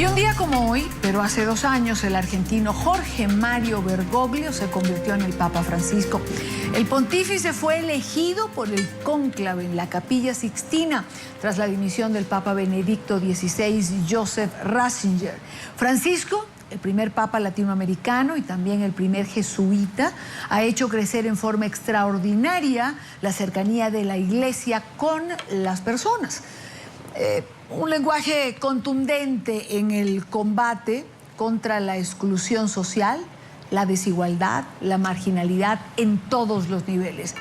Y un día como hoy, pero hace 2 años, el argentino Jorge Mario Bergoglio se convirtió en el Papa Francisco. El pontífice fue elegido por el cónclave en la Capilla Sixtina tras la dimisión del Papa Benedicto XVI, Joseph Ratzinger. Francisco, el primer papa latinoamericano y también el primer jesuita, ha hecho crecer en forma extraordinaria la cercanía de la Iglesia con las personas. Un lenguaje contundente en el combate contra la exclusión social, la desigualdad, la marginalidad en todos los niveles.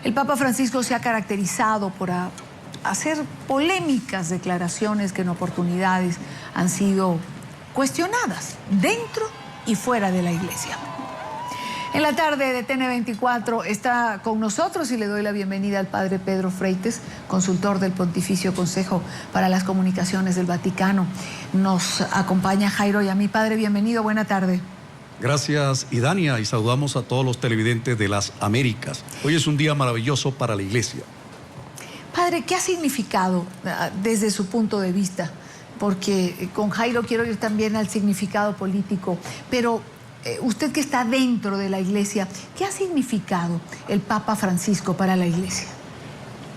El Papa Francisco se ha caracterizado por hacer polémicas declaraciones que en oportunidades han sido cuestionadas dentro y fuera de la Iglesia. En la tarde de TN24 está con nosotros y le doy la bienvenida al padre Pedro Freites, consultor del Pontificio Consejo para las Comunicaciones del Vaticano. Nos acompaña Jairo y a mí. Padre, bienvenido, buena tarde. Gracias, Idania, y saludamos a todos los televidentes de las Américas. Hoy es un día maravilloso para la Iglesia. Padre, ¿qué ha significado desde su punto de vista? Porque con Jairo quiero ir también al significado político, pero usted que está dentro de la Iglesia, ¿qué ha significado el Papa Francisco para la Iglesia?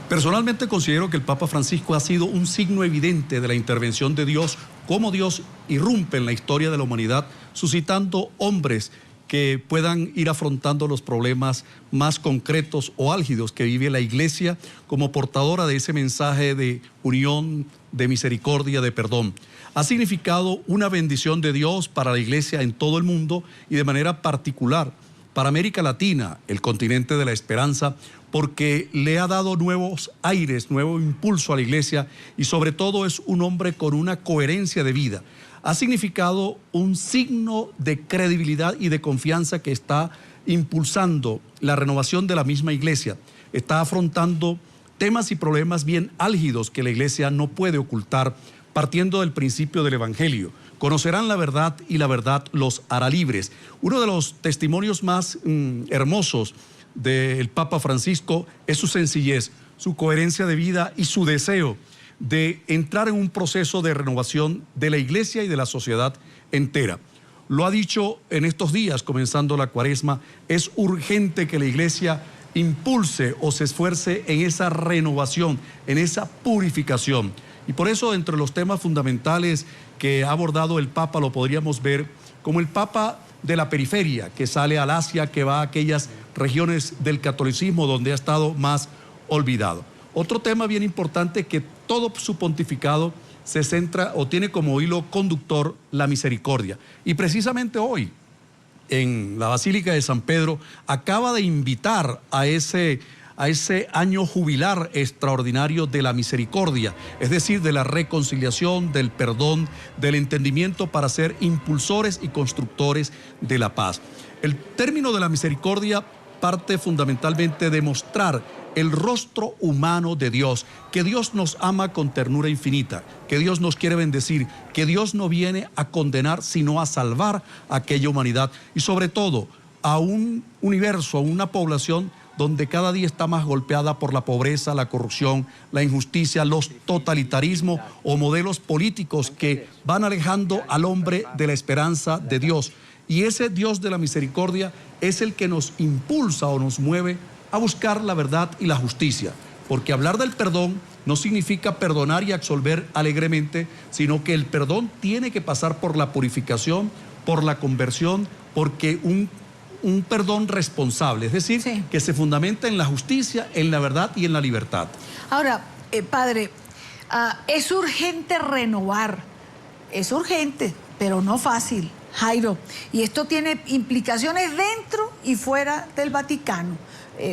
Personalmente considero que el Papa Francisco ha sido un signo evidente de la intervención de Dios, cómo Dios irrumpe en la historia de la humanidad, suscitando hombres que puedan ir afrontando los problemas más concretos o álgidos que vive la Iglesia como portadora de ese mensaje de unión, de misericordia, de perdón. Ha significado una bendición de Dios para la Iglesia en todo el mundo y de manera particular para América Latina, el continente de la esperanza, porque le ha dado nuevos aires, nuevo impulso a la Iglesia y sobre todo es un hombre con una coherencia de vida. Ha significado un signo de credibilidad y de confianza que está impulsando la renovación de la misma Iglesia. Está afrontando temas y problemas bien álgidos que la Iglesia no puede ocultar, partiendo del principio del Evangelio. Conocerán la verdad y la verdad los hará libres. Uno de los testimonios más hermosos del Papa Francisco es su sencillez, su coherencia de vida y su deseo de entrar en un proceso de renovación de la Iglesia y de la sociedad entera. Lo ha dicho en estos días, comenzando la Cuaresma, es urgente que la Iglesia impulse o se esfuerce en esa renovación, en esa purificación. Y por eso, entre los temas fundamentales que ha abordado el Papa, lo podríamos ver como el Papa de la periferia, que sale al Asia, que va a aquellas regiones del catolicismo donde ha estado más olvidado. Otro tema bien importante que todo su pontificado se centra o tiene como hilo conductor la misericordia. Y precisamente hoy, en la Basílica de San Pedro, acaba de invitar a ese año jubilar extraordinario de la misericordia, es decir, de la reconciliación, del perdón, del entendimiento para ser impulsores y constructores de la paz. El término de la misericordia parte fundamentalmente de mostrar el rostro humano de Dios, que Dios nos ama con ternura infinita, que Dios nos quiere bendecir, que Dios no viene a condenar, sino a salvar a aquella humanidad y sobre todo a un universo, a una población donde cada día está más golpeada por la pobreza, la corrupción, la injusticia, los totalitarismos o modelos políticos que van alejando al hombre de la esperanza de Dios. Y ese Dios de la misericordia es el que nos impulsa o nos mueve a buscar la verdad y la justicia. Porque hablar del perdón no significa perdonar y absolver alegremente, sino que el perdón tiene que pasar por la purificación, por la conversión, porque un perdón responsable, es decir, sí, que se fundamenta en la justicia, en la verdad y en la libertad. Ahora, padre, es urgente renovar, es urgente, pero no fácil, Jairo, y esto tiene implicaciones dentro y fuera del Vaticano.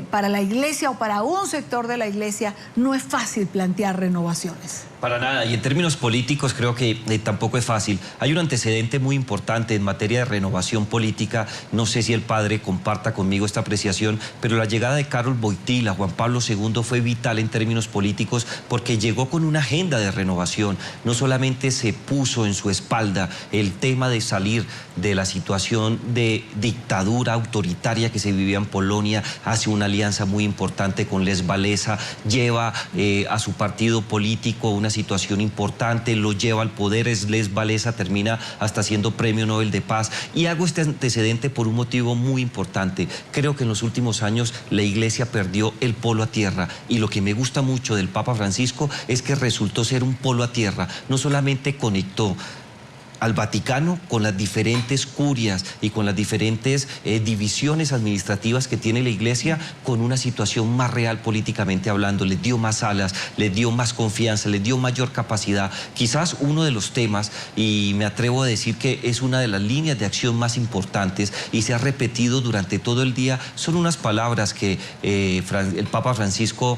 Para la Iglesia o para un sector de la Iglesia no es fácil plantear renovaciones. Para nada, y en términos políticos creo que tampoco es fácil. Hay un antecedente muy importante en materia de renovación política, no sé si el padre comparta conmigo esta apreciación, pero la llegada de Karol Wojtyła, Juan Pablo II, fue vital en términos políticos porque llegó con una agenda de renovación. No solamente se puso en su espalda el tema de salir de la situación de dictadura autoritaria que se vivía en Polonia, hace una alianza muy importante con Lech Walesa, lleva a su partido político una situación importante, lo lleva al poder, es Lech Walesa, termina hasta siendo Premio Nobel de Paz. Y hago este antecedente por un motivo muy importante. Creo que en los últimos años la Iglesia perdió el polo a tierra, y lo que me gusta mucho del Papa Francisco es que resultó ser un polo a tierra. No solamente conectó al Vaticano con las diferentes curias y con las diferentes divisiones administrativas que tiene la Iglesia, con una situación más real políticamente hablando, les dio más alas, les dio más confianza, les dio mayor capacidad. Quizás uno de los temas, y me atrevo a decir que es una de las líneas de acción más importantes y se ha repetido durante todo el día, son unas palabras que el Papa Francisco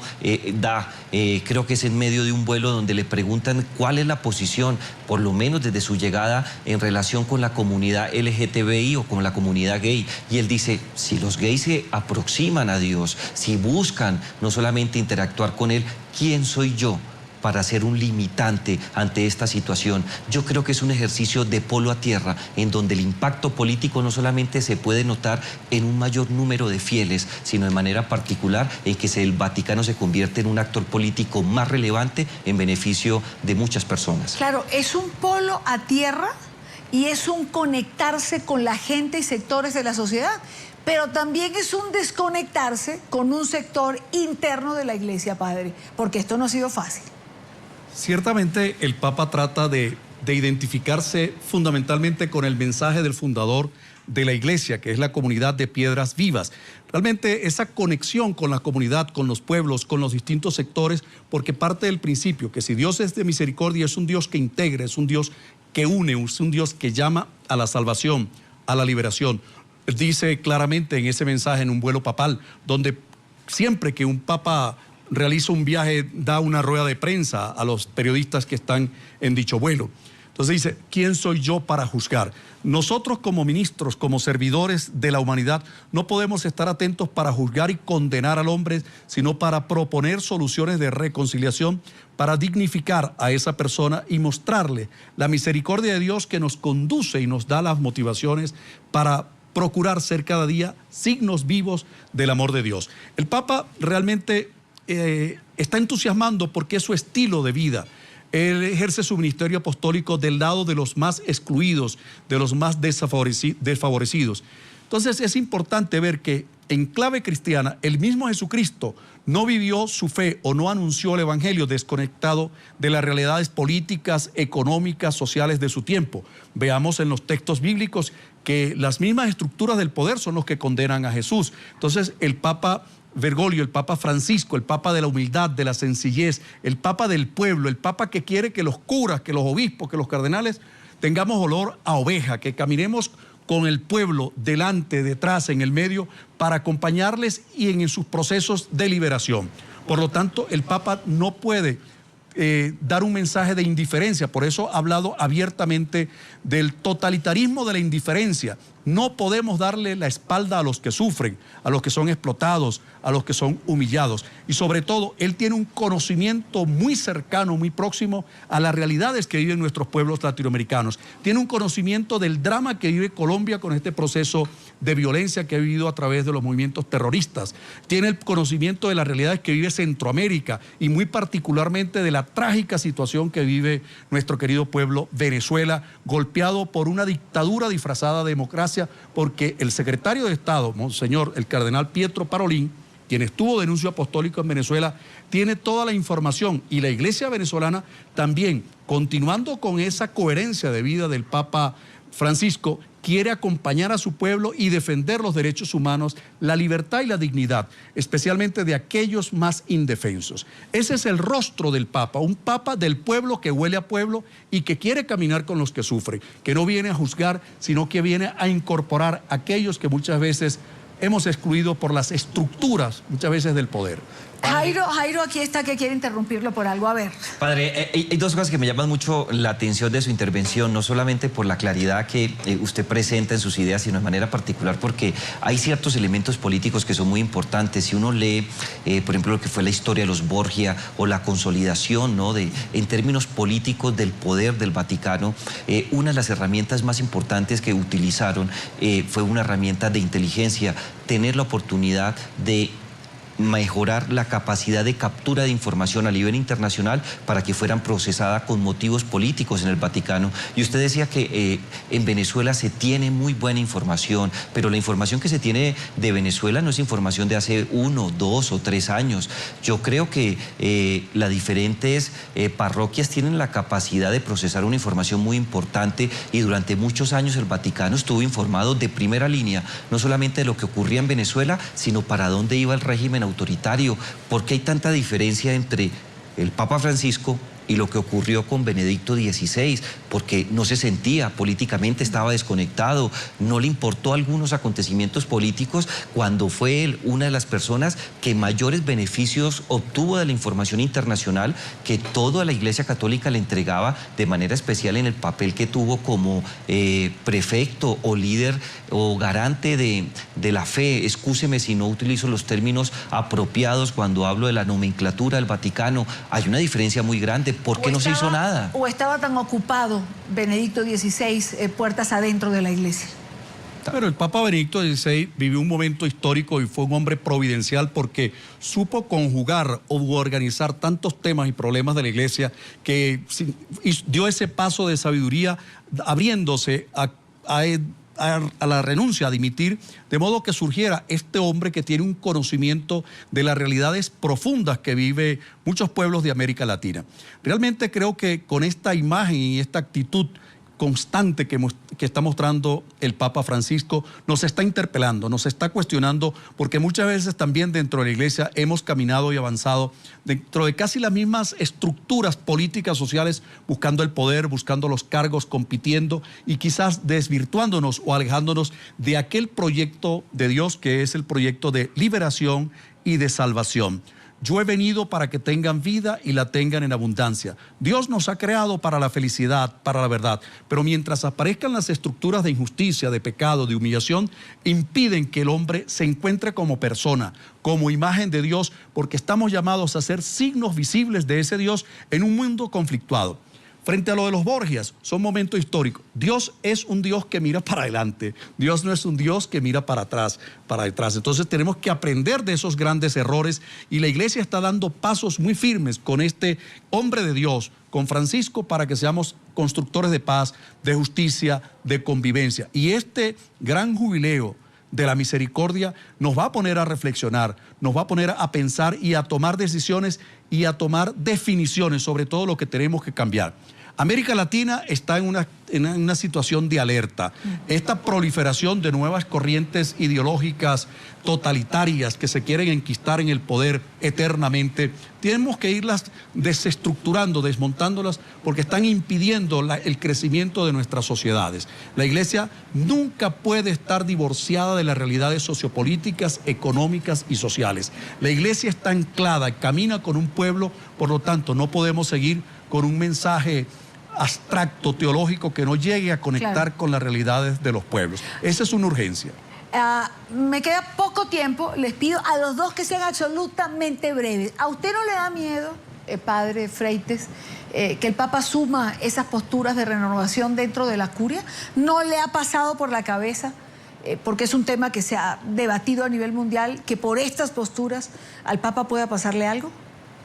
da, creo que es en medio de un vuelo donde le preguntan cuál es la posición, por lo menos desde su llegada, en relación con la comunidad LGTBI o con la comunidad gay. Y él dice, si los gays se aproximan a Dios, si buscan no solamente interactuar con Él, ¿quién soy yo para ser un limitante ante esta situación? Yo creo que es un ejercicio de polo a tierra, en donde el impacto político no solamente se puede notar en un mayor número de fieles, sino de manera particular en que el Vaticano se convierte en un actor político más relevante en beneficio de muchas personas. Claro, es un polo a tierra y es un conectarse con la gente y sectores de la sociedad, pero también es un desconectarse con un sector interno de la Iglesia, padre, porque esto no ha sido fácil. Ciertamente el Papa trata de identificarse fundamentalmente con el mensaje del fundador de la Iglesia, que es la comunidad de piedras vivas. Realmente esa conexión con la comunidad, con los pueblos, con los distintos sectores, porque parte del principio que si Dios es de misericordia, es un Dios que integra, es un Dios que une, es un Dios que llama a la salvación, a la liberación. Dice claramente en ese mensaje, en un vuelo papal, donde siempre que un papa realiza un viaje, da una rueda de prensa a los periodistas que están en dicho vuelo. Entonces dice, ¿quién soy yo para juzgar? Nosotros como ministros, como servidores de la humanidad, no podemos estar atentos para juzgar y condenar al hombre, sino para proponer soluciones de reconciliación, para dignificar a esa persona y mostrarle la misericordia de Dios que nos conduce y nos da las motivaciones para procurar ser cada día signos vivos del amor de Dios. El Papa realmente está entusiasmando porque es su estilo de vida. Él ejerce su ministerio apostólico del lado de los más excluidos, de los más desfavorecidos. Entonces es importante ver que en clave cristiana el mismo Jesucristo no vivió su fe o no anunció el evangelio desconectado de las realidades políticas, económicas, sociales de su tiempo. Veamos en los textos bíblicos que las mismas estructuras del poder son los que condenan a Jesús. Entonces el Papa Bergoglio, el Papa Francisco, el Papa de la humildad, de la sencillez, el Papa del pueblo, el Papa que quiere que los curas, que los obispos, que los cardenales tengamos olor a oveja, que caminemos con el pueblo delante, detrás, en el medio, para acompañarles y en sus procesos de liberación. Por lo tanto, el Papa no puede dar un mensaje de indiferencia, por eso ha hablado abiertamente del totalitarismo de la indiferencia. No podemos darle la espalda a los que sufren, a los que son explotados, a los que son humillados. Y sobre todo, él tiene un conocimiento muy cercano, muy próximo a las realidades que viven nuestros pueblos latinoamericanos. Tiene un conocimiento del drama que vive Colombia con este proceso de violencia que ha vivido a través de los movimientos terroristas. Tiene el conocimiento de las realidades que vive Centroamérica y muy particularmente de la trágica situación que vive nuestro querido pueblo Venezuela, golpeado por una dictadura disfrazada de democracia, porque el secretario de Estado, Monseñor, el cardenal Pietro Parolin, quien estuvo de nuncio apostólico en Venezuela, tiene toda la información, y la Iglesia venezolana también, continuando con esa coherencia de vida del Papa Francisco, quiere acompañar a su pueblo y defender los derechos humanos, la libertad y la dignidad, especialmente de aquellos más indefensos. Ese es el rostro del Papa, un Papa del pueblo que huele a pueblo y que quiere caminar con los que sufren, que no viene a juzgar, sino que viene a incorporar a aquellos que muchas veces hemos excluido por las estructuras, muchas veces del poder. Jairo aquí está, que quiere interrumpirlo por algo. A ver. Padre, hay dos cosas que me llaman mucho la atención de su intervención, no solamente por la claridad que usted presenta en sus ideas, sino de manera particular porque hay ciertos elementos políticos que son muy importantes. Si uno lee, por ejemplo, lo que fue la historia de los Borgia o la consolidación, ¿no?, en términos políticos del poder del Vaticano, una de las herramientas más importantes que utilizaron fue una herramienta de inteligencia, tener la oportunidad de mejorar la capacidad de captura de información a nivel internacional para que fueran procesadas con motivos políticos en el Vaticano. Y usted decía que en Venezuela se tiene muy buena información, pero la información que se tiene de Venezuela no es información de hace 1, 2 o 3 años. Yo creo que las diferentes parroquias tienen la capacidad de procesar una información muy importante, y durante muchos años el Vaticano estuvo informado de primera línea, no solamente de lo que ocurría en Venezuela, sino para dónde iba el régimen autoritario. ¿Por qué hay tanta diferencia entre el Papa Francisco y lo que ocurrió con Benedicto XVI? Porque no se sentía políticamente, estaba desconectado, no le importó algunos acontecimientos políticos, cuando fue él una de las personas que mayores beneficios obtuvo de la información internacional, que toda la Iglesia Católica le entregaba, de manera especial en el papel que tuvo como prefecto o líder o garante de la fe. Excúseme si no utilizo los términos apropiados cuando hablo de la nomenclatura del Vaticano. Hay una diferencia muy grande. ¿Por qué no se hizo nada? ¿O estaba tan ocupado Benedicto XVI puertas adentro de la iglesia? Pero el Papa Benedicto XVI vivió un momento histórico y fue un hombre providencial, porque supo conjugar o organizar tantos temas y problemas de la iglesia, que dio ese paso de sabiduría abriéndose a la renuncia, a dimitir, de modo que surgiera este hombre que tiene un conocimiento de las realidades profundas que vive muchos pueblos de América Latina. Realmente creo que con esta imagen y esta actitud constante que está mostrando el Papa Francisco, nos está interpelando, nos está cuestionando, porque muchas veces también dentro de la iglesia hemos caminado y avanzado dentro de casi las mismas estructuras políticas, sociales, buscando el poder, buscando los cargos, compitiendo y quizás desvirtuándonos o alejándonos de aquel proyecto de Dios que es el proyecto de liberación y de salvación. Yo he venido para que tengan vida y la tengan en abundancia. Dios nos ha creado para la felicidad, para la verdad, pero mientras aparezcan las estructuras de injusticia, de pecado, de humillación, impiden que el hombre se encuentre como persona, como imagen de Dios, porque estamos llamados a ser signos visibles de ese Dios en un mundo conflictuado. Frente a lo de los Borgias, son momentos históricos. Dios es un Dios que mira para adelante. Dios no es un Dios que mira para atrás, para detrás. Entonces tenemos que aprender de esos grandes errores, y la iglesia está dando pasos muy firmes con este hombre de Dios, con Francisco, para que seamos constructores de paz, de justicia, de convivencia. Y este gran jubileo de la misericordia nos va a poner a reflexionar, nos va a poner a pensar y a tomar decisiones y a tomar definiciones sobre todo lo que tenemos que cambiar. América Latina está en una situación de alerta. Esta proliferación de nuevas corrientes ideológicas totalitarias que se quieren enquistar en el poder eternamente, tenemos que irlas desestructurando, desmontándolas, porque están impidiendo el crecimiento de nuestras sociedades. La iglesia nunca puede estar divorciada de las realidades sociopolíticas, económicas y sociales. La iglesia está anclada, camina con un pueblo, por lo tanto no podemos seguir con un mensaje abstracto, teológico, que no llegue a conectar con las realidades de los pueblos. Esa es una urgencia. Me queda poco tiempo. Les pido a los dos que sean absolutamente breves. ¿A usted no le da miedo, padre Freites, que el Papa asuma esas posturas de renovación dentro de la curia? ¿No le ha pasado por la cabeza, porque es un tema que se ha debatido a nivel mundial, que por estas posturas al Papa pueda pasarle algo?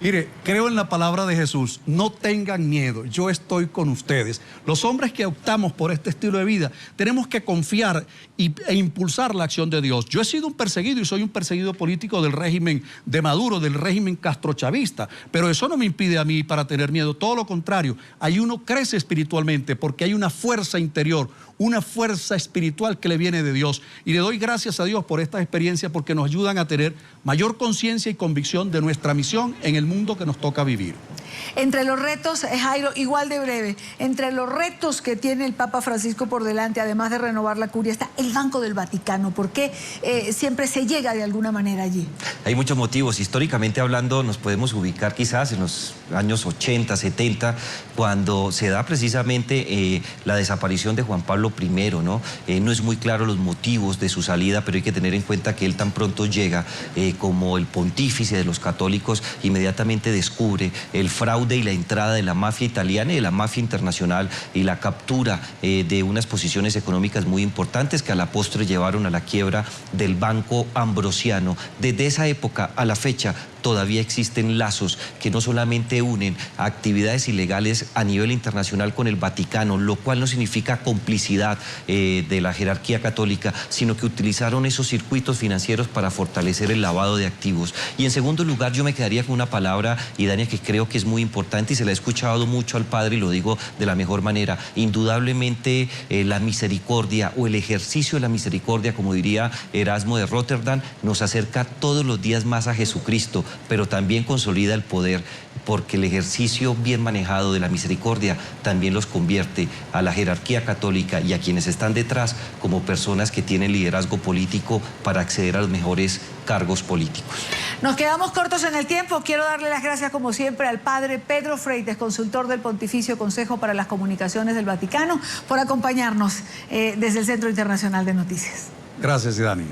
Mire, creo en la palabra de Jesús. No tengan miedo, yo estoy con ustedes. Los hombres que optamos por este estilo de vida tenemos que confiar e impulsar la acción de Dios. Yo he sido un perseguido y soy un perseguido político del régimen de Maduro, del régimen castrochavista, pero eso no me impide a mí para tener miedo. Todo lo contrario, ahí uno crece espiritualmente porque hay una fuerza interior, una fuerza espiritual que le viene de Dios. Y le doy gracias a Dios por estas experiencias, porque nos ayudan a tener mayor conciencia y convicción de nuestra misión en el mundo que nos toca vivir. Entre los retos, Jairo, igual de breve, entre los retos que tiene el Papa Francisco por delante, además de renovar la curia, está el Banco del Vaticano. ¿Por qué siempre se llega de alguna manera allí? Hay muchos motivos. Históricamente hablando, nos podemos ubicar quizás en los años 80, 70, cuando se da precisamente la desaparición de Juan Pablo I, ¿no? No es muy claro los motivos de su salida, pero hay que tener en cuenta que él tan pronto llega como el pontífice de los católicos, inmediatamente descubre el fraude y la entrada de la mafia italiana y de la mafia internacional y la captura de unas posiciones económicas muy importantes que a la postre llevaron a la quiebra del Banco Ambrosiano. Desde esa época a la fecha todavía existen lazos que no solamente unen a actividades ilegales a nivel internacional con el Vaticano, lo cual no significa complicidad de la jerarquía católica, sino que utilizaron esos circuitos financieros para fortalecer el lavado de activos. Y en segundo lugar, yo me quedaría con una palabra, Idania, que creo que es muy importante y se la he escuchado mucho al padre y lo digo de la mejor manera. Indudablemente la misericordia o el ejercicio de la misericordia, como diría Erasmo de Rotterdam, nos acerca todos los días más a Jesucristo, pero también consolida el poder, porque el ejercicio bien manejado de la misericordia también los convierte a la jerarquía católica y a quienes están detrás como personas que tienen liderazgo político para acceder a los mejores cargos políticos. Nos quedamos cortos en el tiempo. Quiero darle las gracias como siempre al padre Pedro Freites, consultor del Pontificio Consejo para las Comunicaciones del Vaticano, por acompañarnos desde el Centro Internacional de Noticias. Gracias, Idania.